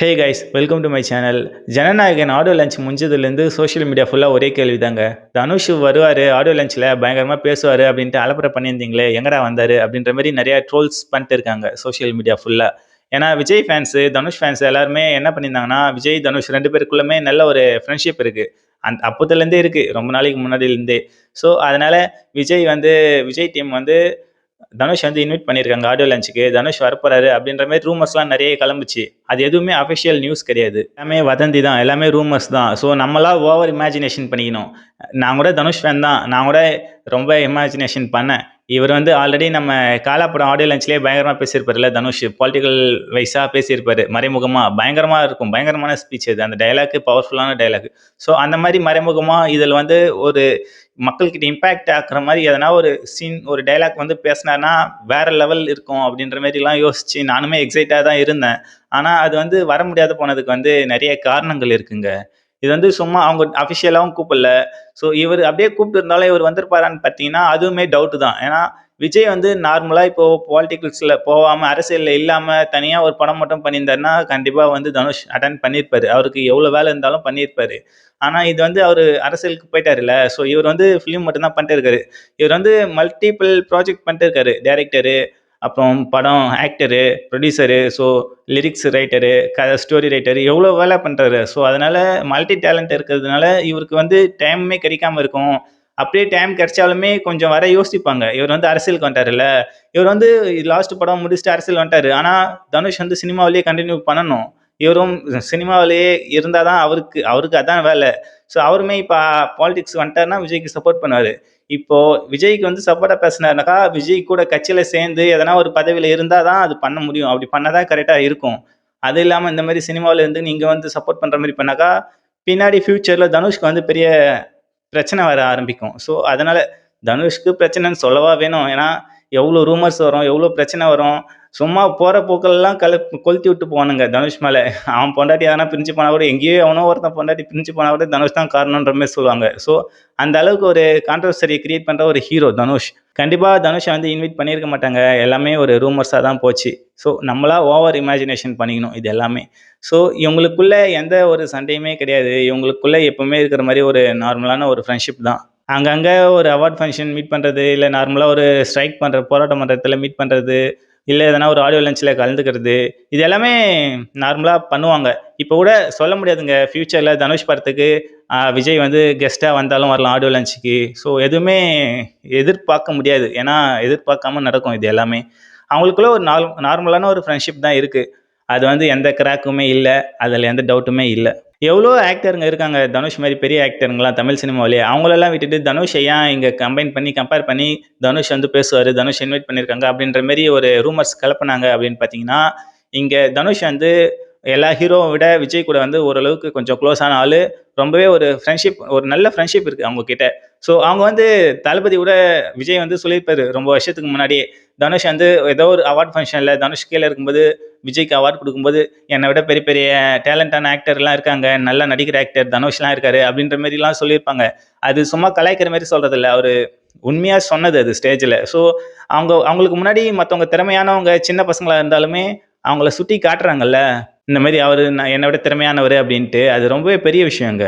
Hey guys, welcome to my channel. Jananayagan audio launch முடிஞ்சதுலேருந்து social media ஃபுல்லாக ஒரே கேள்வி தாங்க. தனுஷ் வருவார், ஆடியோ லான்ச்சில் பயங்கரமாக பேசுவார் அப்படின்ட்டு அலப்பறை பண்ணியிருந்தீங்களே, எங்கடா வந்தார் அப்படின்ற மாதிரி நிறையா ட்ரோல்ஸ் பண்ணிட்டு இருக்காங்க சோஷியல் மீடியா ஃபுல்லாக. ஏன்னா விஜய் ஃபேன்ஸு, தனுஷ் ஃபேன்ஸ் எல்லாருமே என்ன பண்ணியிருந்தாங்கன்னா, விஜய் தனுஷ் ரெண்டு பேருக்குள்ளுமே நல்ல ஒரு ஃப்ரெண்ட்ஷிப் இருக்குது. அப்போதுலேருந்தே இருக்குது, ரொம்ப நாளைக்கு முன்னாடியிலேருந்தே. ஸோ அதனால் விஜய் டீம் தனுஷ் இன்வைட் பண்ணியிருக்காங்க ஆடியோ லான்ச்சுக்கு. தனுஷ் வரப்போறாரு அப்படின்ற மாதிரி ரூமர்ஸ்லாம் நிறைய கிளம்புச்சு. அது எதுவுமே அஃபிஷியல் நியூஸ் கிடையாது. எல்லாமே வதந்தி தான், எல்லாமே ரூமர்ஸ் தான். ஸோ நம்மளா ஓவர் இமேஜினேஷன் பண்ணிக்கணும். நான் கூட தனுஷ் ஃபேன் தான், நான் கூட ரொம்ப இமேஜினேஷன் பண்ணேன். இவர் ஆல்ரெடி நம்ம காலா படம் ஆடியோ லான்ச்லேயே பயங்கரமாக பேசியிருப்பாருல்ல தனுஷ். பொலிட்டிக்கல் வைஸாக பேசியிருப்பாரு, மறைமுகமாக பயங்கரமாக இருக்கும். பயங்கரமான ஸ்பீச் அது, அந்த டைலாக் பவர்ஃபுல்லான டைலாக். ஸோ அந்த மாதிரி மறைமுகமாக இதில் ஒரு மக்கள்கிட்ட இம்பேக்ட் ஆக்குற மாதிரி எதனா ஒரு சீன், ஒரு டைலாக் பேசினார்னா வேற லெவல் இருக்கும் அப்படின்ற மாதிரிலாம் யோசிச்சு நானுமே எக்ஸைட்டாக தான் இருந்தேன். ஆனால் அது வர முடியாத போனதுக்கு நிறைய காரணங்கள் இருக்குங்க. இது சும்மா அவங்க அஃபிஷியலாகவும் கூப்பிடல. ஸோ இவர் அப்படியே கூப்பிட்டு இருந்தாலும் இவர் வந்திருப்பாரான்னு பார்த்தீங்கன்னா அதுவுமே டவுட்டு தான். ஏன்னா விஜய் நார்மலாக இப்போ பாலிட்டிக்ஸில் போகாமல், அரசியலில் இல்லாமல் தனியாக ஒரு படம் மட்டும் பண்ணியிருந்தாருன்னா கண்டிப்பாக தனுஷ் அட்டன் பண்ணியிருப்பாரு. அவருக்கு எவ்வளோ வேலை இருந்தாலும் பண்ணியிருப்பாரு. ஆனால் இது அவர் அரசியலுக்கு போயிட்டாருல்ல. ஸோ இவர் ஃபிலிம் மட்டும்தான் பண்ணிட்டு இருக்காரு. இவர் மல்டிபிள் ப்ராஜெக்ட் பண்ணிட்டு இருக்காரு. டேரக்டரு, அப்புறம் படம் actor, producer, so lyrics writer, story writer, எவ்வளோ வேலை பண்ணுறாரு. ஸோ அதனால் மல்டி டேலண்ட் இருக்கிறதுனால இவருக்கு டைமே கிடைக்காம இருக்கும். அப்படியே டைம் கிடைச்சாலுமே கொஞ்சம் வர யோசிப்பாங்க. இவர் அரசியலுக்கு வந்துட்டாருல்ல. இவர் லாஸ்ட் படம் முடிச்சுட்டு அரசியல் வந்துட்டாரு. ஆனால் தனுஷ் சினிமாவிலேயே கண்டினியூ பண்ணணும். இவரும் சினிமாவிலேயே இருந்தால் தான் அவருக்கு அதான் வேலை. ஸோ அவருமே இப்போ பாலிடிக்ஸ் வந்துட்டாருன்னா விஜய்க்கு சப்போர்ட் பண்ணுவார். இப்போ விஜய்க்கு சப்போர்ட்டாக பேசினாருனாக்கா விஜய் கூட கட்சியில் சேர்ந்து எதனா ஒரு பதவியில் இருந்தால் தான் அது பண்ண முடியும். அப்படி பண்ணால் தான் கரெக்டாக இருக்கும். அது இல்லாமல் இந்த மாதிரி சினிமாவில் இருந்து நீங்கள் சப்போர்ட் பண்ணுற மாதிரி பண்ணாக்கா பின்னாடி ஃப்யூச்சரில் தனுஷ்க்கு பெரிய பிரச்சனை வர ஆரம்பிக்கும். ஸோ அதனால் தனுஷ்க்கு பிரச்சனைன்னு சொல்லவா வேணும். ஏன்னா எவ்வளோ ரூமர்ஸ் வரும், எவ்வளோ பிரச்சனை வரும். சும்மா போகிற போக்கெல்லாம் கொளுத்தி விட்டு போவானுங்க தனுஷ் மேலே. அவன் பொண்டாட்டி எதனா பிரிஞ்சு போனால் கூட, எங்கேயோ எவனோ ஒருத்தன் பொண்டாட்டி பிரிஞ்சு போனால் கூட தனுஷ் தான் காரணன்ற மாதிரி சொல்லுவாங்க. ஸோ அந்த அளவுக்கு ஒரு கான்ட்ரவர்சரியை கிரியேட் பண்ணுற ஒரு ஹீரோ தனுஷ். கண்டிப்பாக தனுஷை இன்வைட் பண்ணியிருக்க மாட்டாங்க. எல்லாமே ஒரு ரூமர்ஸாக தான் போச்சு. ஸோ நம்மளா ஓவர் இமேஜினேஷன் பண்ணிக்கணும் இது எல்லாமே. ஸோ இவங்களுக்குள்ள எந்த ஒரு சண்டையுமே கிடையாது. இவங்களுக்குள்ள எப்பவுமே இருக்கிற மாதிரி ஒரு நார்மலான ஒரு ஃப்ரெண்ட்ஷிப் தான். அங்கங்கே ஒரு அவார்ட் ஃபங்க்ஷன் மீட் பண்ணுறது, இல்லை நார்மலாக ஒரு ஸ்ட்ரைக் பண்ணுற போராட்டம் பண்ணுற இடத்துல மீட் பண்ணுறது, இல்லை எதனா ஒரு ஆடியோ லஞ்சில் கலந்துக்கிறது, இது எல்லாமே நார்மலாக பண்ணுவாங்க. இப்போ கூட சொல்ல முடியாதுங்க, ஃப்யூச்சரில் தனுஷ் படத்துக்கு விஜய் கெஸ்ட்டாக வந்தாலும் வரலாம் ஆடியோ லஞ்சுக்கு. ஸோ எதுவுமே எதிர்பார்க்க முடியாது. ஏன்னா எதிர்பார்க்காம நடக்கும் இது எல்லாமே. அவங்களுக்குள்ள ஒரு நார்மலான ஒரு ஃப்ரெண்ட்ஷிப் தான் இருக்குது. அது எந்த கிராக்குமே இல்லை, அதில் எந்த டவுட்டுமே இல்லை. எவ்வளோ ஆக்டருங்க இருக்காங்க தனுஷ் மாதிரி பெரிய ஆக்டருங்களாம் தமிழ் சினிமாவிலே. அவங்களெல்லாம் விட்டுட்டு தனுஷை ஏன் இங்கே கம்பேர் பண்ணி தனுஷ் பேசுவார், தனுஷ் இன்வைட் பண்ணியிருக்காங்க அப்படின்ற மாரி ஒரு ரூமர்ஸ் கிளப்புனாங்க அப்படின்னு பார்த்தீங்கன்னா, இங்கே தனுஷ் எல்லா ஹீரோவை விட விஜய் கூட ஓரளவுக்கு கொஞ்சம் க்ளோஸான ஆள். ரொம்பவே ஒரு ஃப்ரெண்ட்ஷிப், ஒரு நல்ல ஃப்ரெண்ட்ஷிப் இருக்குது அவங்கக்கிட்ட. ஸோ அவங்க தளபதி கூட விஜய் சொல்லியிருப்பாரு ரொம்ப வருஷத்துக்கு முன்னாடியே. தனுஷ் ஏதோ ஒரு அவார்ட் ஃபங்க்ஷனில் தனுஷ் கீழே இருக்கும்போது விஜய்க்கு அவார்ட் கொடுக்கும்போது, என்னை விட பெரிய பெரிய டேலண்டான ஆக்டர்லாம் இருக்காங்க, நல்லா நடிக்கிற ஆக்டர் தனுஷ்லாம் இருக்காரு அப்படின்ற மாதிரிலாம் சொல்லியிருப்பாங்க. அது சும்மா கலாய்க்கிற மாதிரி சொல்கிறதில்ல, அவர் உண்மையாக சொன்னது அது ஸ்டேஜில். ஸோ அவங்களுக்கு முன்னாடி மற்றவங்க திறமையானவங்க சின்ன பசங்களாக இருந்தாலுமே அவங்கள சுட்டி காட்டுறாங்கல்ல, இந்த மாதிரி அவர் என்னை விட திறமையானவர் அப்படின்ட்டு. அது ரொம்பவே பெரிய விஷயங்க.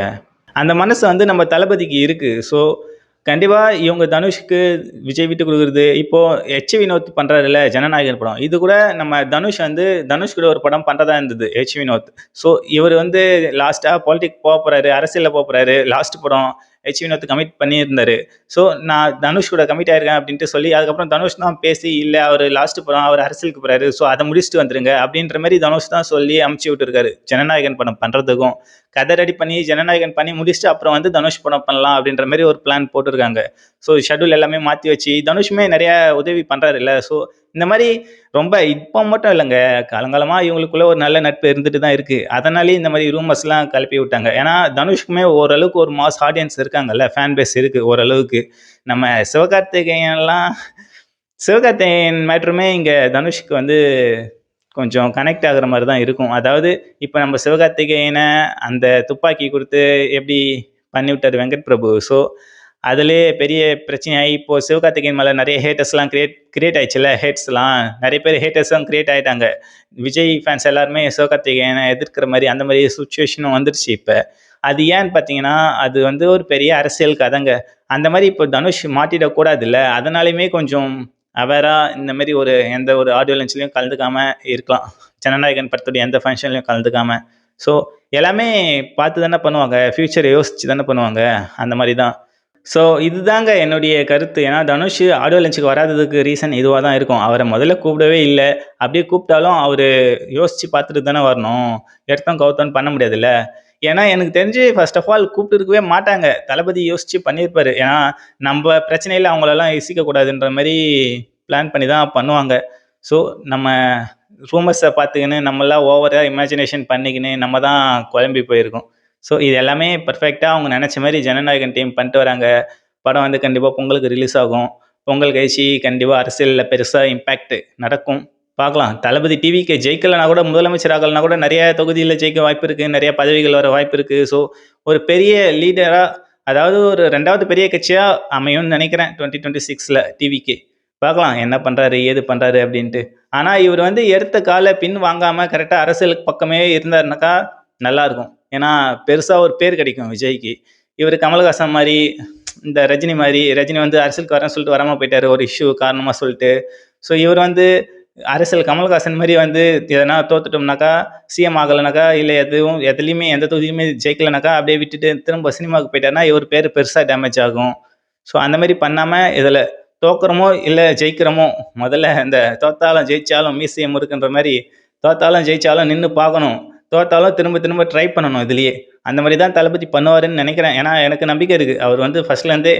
அந்த மனசு நம்ம தளபதிக்கு இருக்குது. ஸோ கண்டிப்பாக இவங்க தனுஷ்க்கு விஜய் விட்டு கொடுக்குறது. இப்போது ஹெச் வினோத் பண்ணுறாருல்ல ஜனநாயகன் படம், இது கூட நம்ம தனுஷ் கூட ஒரு படம் பண்ணுறதா இருந்தது ஹெச் வினோத். ஸோ இவர் லாஸ்ட்டாக பாலிடிக் போக போகிறாரு, அரசியலில் போக போகிறாரு. லாஸ்ட் படம் ஹெச் வினோத் கமிட் பண்ணியிருந்தாரு. ஸோ நான் தனுஷ் கூட கமிட் ஆயிருக்கேன் அப்படின்ட்டு சொல்லி, அதுக்கப்புறம் தனுஷ் தான் பேசி, இல்லை அவர் லாஸ்ட் படம் அவர் அரசியலுக்கு போகிறாரு, ஸோ அதை முடிச்சுட்டு வந்துருங்க அப்படின்ற மாதிரி தனுஷ் தான் சொல்லி அமுச்சு விட்டுருக்காரு ஜனநாயகன் படம் பண்ணுறதுக்கும். கதை ரெடி பண்ணி ஜனநாயகன் பண்ணி முடிச்சுட்டு அப்புறம் தனுஷ் படம் பண்ணலாம் அப்படின்ற மாதிரி ஒரு பிளான் போட்டிருக்காங்க. ஸோ ஷெட்யூல் எல்லாமே மாற்றி வச்சு தனுஷுமே நிறையா உதவி பண்ணுறாரு இல்லை. ஸோ இந்த மாதிரி ரொம்ப இப்போ மட்டும் இல்லைங்க, காலங்காலமாக இவங்களுக்குள்ள ஒரு நல்ல நட்பு இருந்துட்டு தான் இருக்குது. அதனாலேயே இந்த மாதிரி ரூமர்ஸ்லாம் கிளப்பி விட்டாங்க. ஏன்னா தனுஷ்க்குமே ஓரளவுக்கு ஒரு மாஸ் ஆடியன்ஸ் இருக்காங்கல்ல, ஃபேன் பேஸ் இருக்குது ஓரளவுக்கு. நம்ம சிவகார்த்திகேயன் மேட்ருமே இங்கே தனுஷ்க்கு கொஞ்சம் கனெக்ட் ஆகுற மாதிரி தான் இருக்கும். அதாவது இப்போ நம்ம சிவகார்த்திகேயனை அந்த துப்பாக்கி கொடுத்து எப்படி பண்ணிவிட்டார் வெங்கட் பிரபு. ஸோ அதிலேயே பெரிய பிரச்சனையாகி இப்போ சிவகார்த்திகேயன் மேலே நிறைய ஹேட்டர்ஸ்லாம் கிரியேட் ஆயிடுச்சுல்ல. ஹேட்ஸ்லாம் நிறைய பேர் ஹேட்டர்ஸும் கிரியேட் ஆகிட்டாங்க. விஜய் ஃபேன்ஸ் எல்லாருமே சிவகார்த்திகேயனை எதிர்க்கிற மாதிரி அந்த மாதிரி சுச்சுவேஷனும் வந்துருச்சு இப்போ. அது ஏன்னு பார்த்தீங்கன்னா, அது வந்து ஒரு பெரிய அரசியல் கதைங்க. அந்த மாதிரி இப்போ தனுஷ் மாட்டிடக்கூடாதுல்ல. அதனாலையுமே கொஞ்சம் அவேராக இந்த மாதிரி எந்த ஒரு ஆடியோ லஞ்ச்லையும் கலந்துக்காம இருக்கலாம். ஜனநாயகன் படத்துடைய எந்த ஃபங்க்ஷன்லையும் கலந்துக்காம. ஸோ எல்லாமே பார்த்து தானே பண்ணுவாங்க. ஃப்யூச்சரை யோசிச்சு தானே பண்ணுவாங்க. அந்த மாதிரி தான். ஸோ இதுதாங்க என்னுடைய கருத்து. ஏன்னா தனுஷ் ஆடியோ லஞ்சுக்கு வராததுக்கு ரீசன் இதுவாக தான் இருக்கும். அவரை முதல்ல கூப்பிடவே இல்லை. அப்படியே கூப்பிட்டாலும் அவர் யோசித்து பார்த்துட்டு தானே வரணும். எடுத்தோம் கவுத்தோன்னு பண்ண முடியாதுல்ல. ஏன்னா எனக்கு தெரிஞ்சு ஃபர்ஸ்ட் ஆஃப் ஆல் கூப்பிட்டுருக்கவே மாட்டாங்க. தளபதி யோசித்து பண்ணியிருப்பாரு. ஏன்னா நம்ம பிரச்சனையில் அவங்களெல்லாம் இசிக்கக்கூடாதுன்ற மாதிரி பிளான் பண்ணி தான் பண்ணுவாங்க. ஸோ நம்ம ரூமர்ஸை பார்த்துக்கின்னு நம்மளாம் ஓவராக இமேஜினேஷன் பண்ணிக்கின்னு நம்ம தான் குழம்பி போயிருக்கோம். ஸோ இது எல்லாமே பர்ஃபெக்டாக அவங்க நினச்ச மாதிரி ஜனநாயகன் டீம் பண்ணிட்டு வராங்க. படம் வந்து கண்டிப்பாக பொங்கலுக்கு ரிலீஸ் ஆகும். பொங்கல் கழிச்சு கண்டிப்பாக அரசியலில் பெருசாக இம்பேக்ட் நடக்கும். பார்க்கலாம். தளபதி டிவிக்கு ஜெயிக்கலைனா கூட, முதலமைச்சர் ஆகலைனா கூட நிறைய தொகுதியில் ஜெயிக்க வாய்ப்பு இருக்குது. நிறைய பதவிகள் வர வாய்ப்பு இருக்குது. ஸோ ஒரு பெரிய லீடராக, அதாவது ஒரு 2வது பெரிய கட்சியாக அமையும்னு நினைக்கிறேன் 2026 டிவிக்கு. பார்க்கலாம் என்ன பண்ணுறாரு ஏது பண்ணுறாரு அப்படின்ட்டு. ஆனால் இவர் வந்து எடுத்த காலை பின் வாங்காமல் கரெக்டாக அரசியலுக்கு பக்கமே இருந்தாருனாக்கா நல்லாயிருக்கும். ஏன்னா பெருசாக ஒரு பேர் கிடைக்கும் விஜய்க்கு. இவர் கமல்ஹாசன் மாதிரி, இந்த ரஜினி மாதிரி, ரஜினி வந்து அரசியலுக்கு வரேன்னு சொல்லிட்டு வராமல் போயிட்டார் ஒரு இஷ்யூ காரணமாக சொல்லிட்டு. ஸோ இவர் வந்து அரசியல் கமல்ஹாசன் மாதிரி வந்து எதனா தோத்துட்டோம்னாக்கா, சிஎம் ஆகலைனாக்கா, இல்லை எதுலேயுமே எந்த தொகுதியுமே ஜெயிக்கலைனாக்கா அப்படியே விட்டுட்டு திரும்ப சினிமாவுக்கு போயிட்டாருன்னா இவர் பேர் பெருசாக டேமேஜ் ஆகும். ஸோ அந்த மாதிரி பண்ணாமல் இதில் தோக்குறமோ இல்லை ஜெயிக்கிறோமோ, முதல்ல இந்த தோத்தாலும் ஜெயிச்சாலும் மீசையை முறுக்குன்ற மாதிரி தோத்தாலும் ஜெயிச்சாலும் நின்று பார்க்கணும். தோத்தாலும் திரும்ப திரும்ப ட்ரை பண்ணணும் இதுலேயே. அந்த மாதிரி தான் தளபதி பண்ணுவாருன்னு நினைக்கிறேன். ஏன்னா எனக்கு நம்பிக்கை இருக்குது. அவர் வந்து ஃபர்ஸ்ட்லேருந்தே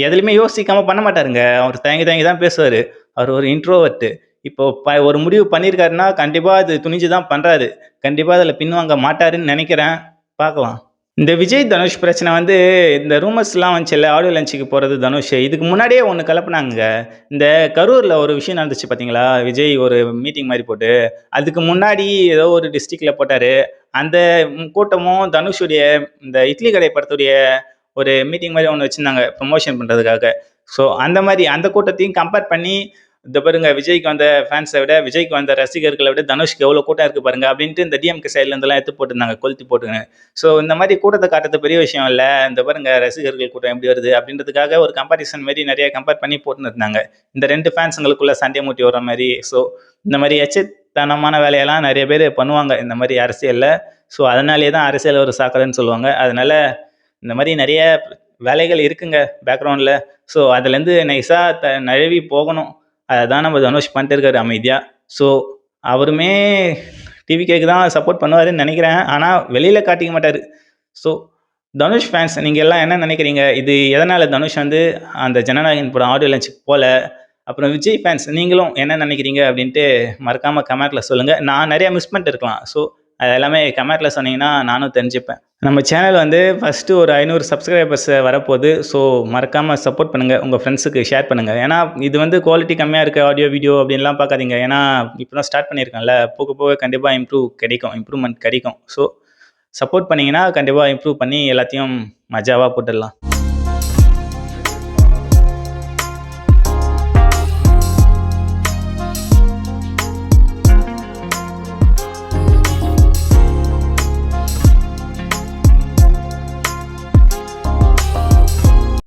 எதுலையுமே யோசிக்காமல் பண்ண மாட்டாருங்க. அவர் தயங்கி தயங்கி தான் பேசுவார். அவர் ஒரு இன்ட்ரோவர்ட்டு. இப்போ ஒரு முடிவு பண்ணியிருக்காருன்னா கண்டிப்பாக அது துணிஞ்சு தான் பண்ணுறாரு. கண்டிப்பாக அதில் பின்வாங்க மாட்டாருன்னு நினைக்கிறேன். பார்க்கலாம். இந்த விஜய் தனுஷ் பிரச்சனை வந்து இந்த ரூமர்ஸ்லாம் வந்துச்சுல்ல, ஆடியோ லஞ்சுக்கு போகிறது தனுஷ். இதுக்கு முன்னாடியே ஒன்று கலப்புனாங்க. இந்த கரூரில் ஒரு விஷயம் நடந்துச்சு பார்த்தீங்களா? விஜய் ஒரு மீட்டிங் மாதிரி போட்டு, அதுக்கு முன்னாடி ஏதோ ஒரு டிஸ்ட்ரிக்டில் போட்டார். அந்த கூட்டமும் தனுஷுடைய இந்த இட்லி கடை படத்துடைய ஒரு மீட்டிங் மாதிரி ஒன்று வச்சுருந்தாங்க ப்ரமோஷன் பண்ணுறதுக்காக. ஸோ அந்த மாதிரி அந்த கூட்டத்தையும் கம்பேர் பண்ணி, இந்த பாருங்க விஜய்க்கு வந்த ஃபேன்ஸை விட, விஜய்க்கு வந்த ரசிகர்களை விட தனுஷ்க்கு எவ்வளோ கூட்டம் இருக்குது பாருங்க அப்படின்ட்டு இந்த டிஎம்கே சைட்லேருந்துலாம் எடுத்து போட்டிருந்தாங்க, கொளுத்தி போட்டுங்க. ஸோ இந்த மாதிரி கூட்டத்தை காட்டுறது பெரிய விஷயம் இல்லை. இந்த பாருங்க ரசிகர்கள் கூட்டம் எப்படி வருது அப்படின்றதுக்காக ஒரு கம்பாரிசன் மாதிரி நிறைய கம்பேர் பண்ணி போட்டுன்னு இருந்தாங்க. இந்த 2 ஃபேன்ஸுங்களுக்குள்ள சண்டை மூட்டி வர மாதிரி. ஸோ இந்த மாதிரி எச்சத்தனமான வேலையெல்லாம் நிறைய பேர் பண்ணுவாங்க இந்த மாதிரி அரசியலில். ஸோ அதனாலேயே தான் அரசியல் ஒரு சாக்கடைன்னு சொல்லுவாங்க. அதனால இந்த மாதிரி நிறைய வேலைகள் இருக்குங்க பேக்ரவுண்டில். ஸோ அதுலேருந்து நைஸாக நழுவி போகணும். அதுதான் நம்ம தனுஷ் பண்ணிட்டு இருக்காரு அமைதியாக. ஸோ அவருமே டிவிகேக்கு தான் சப்போர்ட் பண்ணுவாருன்னு நினைக்கிறேன். ஆனால் வெளியில் காட்டிக்க மாட்டார். ஸோ தனுஷ் ஃபேன்ஸ் நீங்கள் எல்லாம் என்ன நினைக்கிறீங்க? இது எதனால் தனுஷ் வந்து அந்த ஜனநாயகன் படம் ஆடியோ லஞ்சுக்கு போகல? அப்புறம் விஜய் ஃபேன்ஸ் நீங்களும் என்ன நினைக்கிறீங்க அப்படின்ட்டு மறக்காமல் கமெண்ட்டில் சொல்லுங்கள். நான் நிறையா மிஸ் பண்ணிட்டு இருக்கலாம். ஸோ அது எல்லாமே கமெண்ட்டில் சொன்னீங்கன்னா நானும் தெரிஞ்சுப்பேன். நம்ம சேனல் வந்து ஃபஸ்ட்டு ஒரு 500 சப்ஸ்கிரைபர்ஸ் வரப்போகுது. ஸோ மறக்காமல் சப்போர்ட் பண்ணுங்கள். உங்கள் ஃப்ரெண்ட்ஸுக்கு ஷேர் பண்ணுங்கள். ஏன்னா இது வந்து குவாலிட்டி கம்மியாக இருக்குது ஆடியோ வீடியோ அப்படின்லாம் பார்க்காதீங்க. ஏன்னா இப்போ தான் ஸ்டார்ட் பண்ணியிருக்கேன்ல, போக போக கண்டிப்பாக இம்ப்ரூவ்மெண்ட் கிடைக்கும். ஸோ சப்போர்ட் பண்ணிங்கன்னா கண்டிப்பாக இம்ப்ரூவ் பண்ணி எல்லாத்தையும் மஜாவாக போட்டுடலாம்.